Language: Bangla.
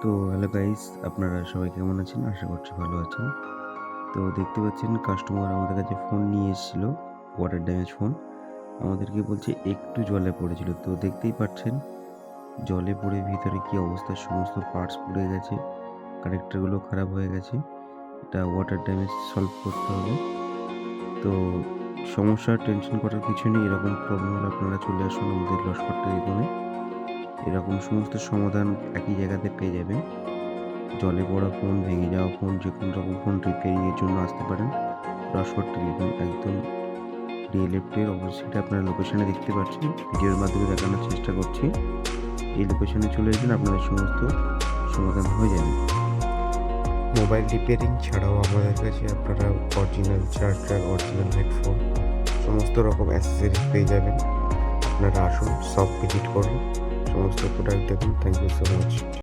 তো হ্যালো গাইস, আপনারা সবাই কেমন আছেন? আশা করছি ভালো আছেন। তো দেখতে পাচ্ছেন কাস্টমার আমাদের কাছে ফোন নিয়ে এসেছিল, ওয়াটার ড্যামেজ ফোন। আমাদেরকে বলছে একটু জলে পড়েছিল। তো দেখতেই পাচ্ছেন জলে পড়ে ভিতরে কি অবস্থা, সমস্ত পার্টস পুড়ে গেছে, কানেক্টরগুলো খারাপ হয়ে গেছে। এটা ওয়াটার ড্যামেজ সলভ করতে হবে। তো সমস্যার টেনশন করার কিছু নেই। এরকম প্রবলেম হলে আপনারা চলে আসুন আমাদের লস্কর টেলিকমে। এরকম সমস্ত সমাধান একই জায়গাতে পেয়ে যাবেন। জলে পড়া ফোন, ভেঙে যাওয়া ফোন, যেকোনো রকম ফোন রিপেয়ারিং এর জন্য আসতে পারেন। রসদ টেলিকম একদম ডিএলএফ-এর অপোজিটে আপনারা লোকেশনে দেখতে পাচ্ছেন। ভিডিওর মাধ্যমে দেখানোর চেষ্টা করছি। এই লোকেশনে চলে আসবেন, আপনাদের সমস্ত সমাধান হয়ে যাবে। মোবাইল রিপেয়ারিং ছাড়াও আমাদের কাছে আপনারা অরিজিনাল চার্জার, অরিজিনাল হেডফোন সমস্ত রকম অ্যাক্সেসরিজ পেয়ে যাবেন। আপনারা আসুন, শপ ভিজিট করুন, সমস্ত প্রোডাক্ট দেখুন। Thank you so much.